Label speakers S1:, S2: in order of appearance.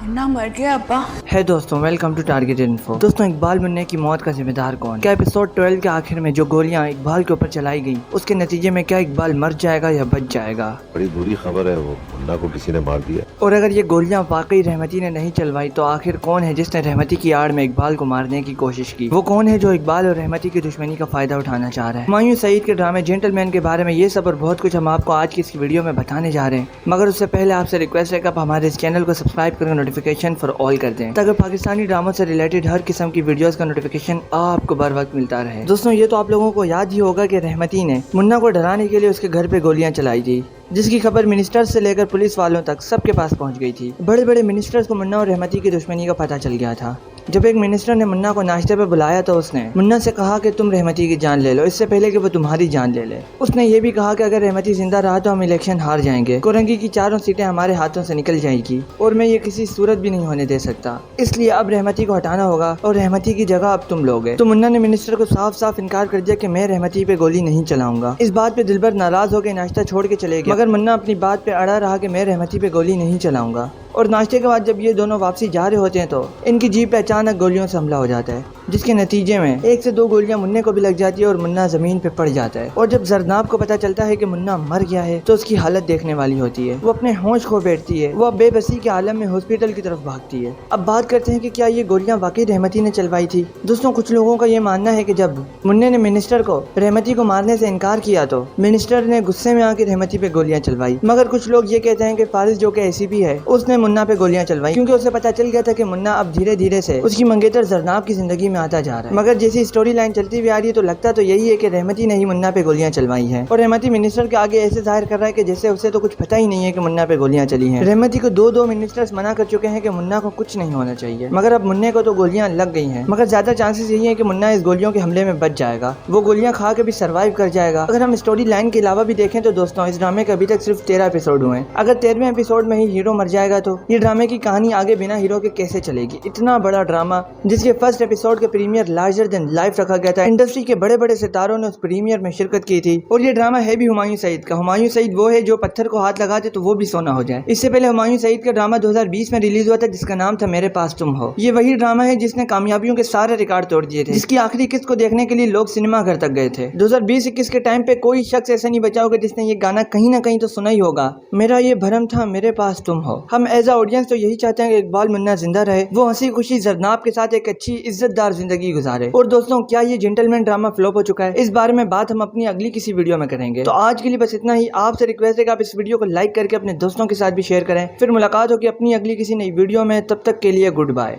S1: मुन्ना मर गया अब्बा।
S2: है दोस्तों, वेलकम टू टारगेट इन्फो। दोस्तों, इकबाल मुन्ने की मौत का जिम्मेदार कौन? क्या एपिसोड 12 के आखिर में जो गोलियां इकबाल के ऊपर चलाई गई, उसके नतीजे में क्या इकबाल मर जाएगा या बच जाएगा?
S3: बड़ी बुरी खबर है, वो मुन्ना को किसी ने मार दिया।
S2: और अगर ये गोलियां वाकई रहमती ने नहीं चलवाई तो आखिर कौन है जिसने रहमती की आड़ में इकबाल को मारने की कोशिश की? वो कौन है जो इकबाल और रहमती की दुश्मनी का फायदा उठाना चाह रहा है? हुमायूं सईद के ड्रामे जेंटलमैन के बारे में ये सब और बहुत कुछ हम आपको आज की इस वीडियो में बताने जा रहे हैं, मगर उससे पहले आपसे रिक्वेस्ट है कि आप हमारे इस चैनल को सब्सक्राइब करके नोटिफिकेशन फॉर ऑल कर दें, ताकि पाकिस्तानी ड्रामों से रिलेटेड हर किस्म की वीडियोस का नोटिफिकेशन आपको बर वक्त मिलता रहे। दोस्तों, ये तो आप लोगों को याद ही होगा कि रहमती ने मुन्ना को डराने के लिए उसके घर पे गोलियां चलाई थी, जिसकी खबर मिनिस्टर्स से लेकर पुलिस वालों तक सबके पास पहुंच गई थी। बड़े बड़े मिनिस्टर्स को मुन्ना और रहमती की दुश्मनी का पता चल गया था। जब एक मिनिस्टर ने मुन्ना को नाश्ते पे बुलाया तो उसने मुन्ना से कहा कि तुम रहमती की जान ले लो, इससे पहले कि वो तुम्हारी जान ले ले। उसने ये भी कहा कि अगर रहमती जिंदा रहा तो हम इलेक्शन हार जाएंगे, कोरंगी की 4 सीटें हमारे हाथों से निकल जाएगी और मैं ये किसी सूरत भी नहीं होने दे सकता, इसलिए अब रहमती को हटाना होगा और रहमती की जगह अब तुम लोगे। तो मुन्ना ने मिनिस्टर को साफ साफ इनकार कर दिया कि मैं रहमती पे गोली नहीं चलाऊंगा। इस बात पे दिलबर नाराज होकर नाश्ता छोड़ के चले गए, मगर मुन्ना अपनी बात पे अड़ा रहा कि मैं रहमती पे गोली नहीं चलाऊंगा। और नाश्ते के बाद जब ये दोनों वापसी जा रहे होते हैं तो इनकी जीप पे अचानक गोलियों से हमला हो जाता है, जिसके नतीजे में 1 से 2 गोलियां मुन्ने को भी लग जाती है और मुन्ना जमीन पे पड़ जाता है। और जब जरनाब को पता चलता है कि मुन्ना मर गया है तो उसकी हालत देखने वाली होती है। वो अपने होश खो बैठती है, वो बेबसी के आलम में हॉस्पिटल की तरफ भागती है। अब बात करते हैं कि क्या ये गोलियां वाकई रहमती ने चलवाई थी। दोस्तों, कुछ लोगों का ये मानना है कि जब मुन्ने ने मिनिस्टर को रहमती को मारने से इनकार किया तो मिनिस्टर ने गुस्से में आके रहमती पे गोलियां चलवाई। मगर कुछ लोग ये कहते हैं कि फारिस जो कि ACP है, उसने मुन्ना पे गोलियां चलवाई क्योंकि उसे पता चल गया था कि मुन्ना अब धीरे धीरे से उसकी मंगेतर जरनाब की जिंदगी में आता जा रहा है। मगर जैसी स्टोरी लाइन चलती हुई आ रही है तो लगता तो यही है कि रहमती ने ही मुन्ना पे गोलियां चलवाई हैं। और रहमती मिनिस्टर के आगे ऐसे जाहिर कर रहा है कि जैसे उसे तो कुछ पता ही नहीं है कि मुन्ना पे गोलियां चली हैं। रहमती को 2 मिनिस्टर्स मना कर चुके हैं कि मुन्ना को कुछ नहीं होना चाहिए, मगर अब मुन्ने को तो गोलियां लग गई हैं। मगर ज्यादा चांसेस यही है कि मुन्ना इस गोलियों के हमले में बच जाएगा, वो गोलियां खा के भी सर्वाइव कर जाएगा। अगर हम स्टोरी लाइन के अलावा भी देखें तो दोस्तों, इस ड्रामे के अभी तक सिर्फ 13 एपिसोड हुए हैं। अगर 13वें एपिसोड में ही हीरो मर जाएगा तो ये ड्रामे की कहानी आगे बिना हीरो के कैसे चलेगी। इतना बड़ा ड्रामा जिसके फर्स्ट एपिसोड के प्रीमियर लार्जर देन लाइफ रखा गया था, इंडस्ट्री के बड़े बड़े सितारों ने उस प्रीमियर में शिरकत की थी। और ये ड्रामा है भी हुमायूं सईद का। हुमायूं सईद वो है जो पत्थर को हाथ लगाते तो वो भी सोना हो जाए। इससे पहले हुमायूं सईद का ड्रामा 2020 में रिलीज हुआ था जिसका नाम था मेरे पास तुम हो। ये वही ड्रामा है जिसने कामयाबियों के सारे रिकॉर्ड तोड़ दिए थे, जिसकी आखिरी किस्त को देखने के लिए लोग सिनेमा घर तक गए थे। 2020-21 के टाइम पे कोई शख्स ऐसा नहीं बचा होगा जिसने ये गाना कहीं ना कहीं तो सुना ही होगा, मेरा ये भरम था मेरे पास तुम हो। हम एज अ ऑडियंस तो यही चाहते हैं कि इकबाल मुन्ना जिंदा रहे, वो हंसी खुशी जरनाब के साथ एक अच्छी इज्जतदार जिंदगी गुजारे। और दोस्तों, क्या ये जेंटलमैन ड्रामा फ्लॉप हो चुका है? इस बारे में बात हम अपनी अगली किसी वीडियो में करेंगे। तो आज के लिए बस इतना ही। आपसे रिक्वेस्ट है कि आप इस वीडियो को लाइक करके अपने दोस्तों के साथ भी शेयर करें। फिर मुलाकात होगी अपनी अगली किसी नई वीडियो में, तब तक के लिए गुड बाय।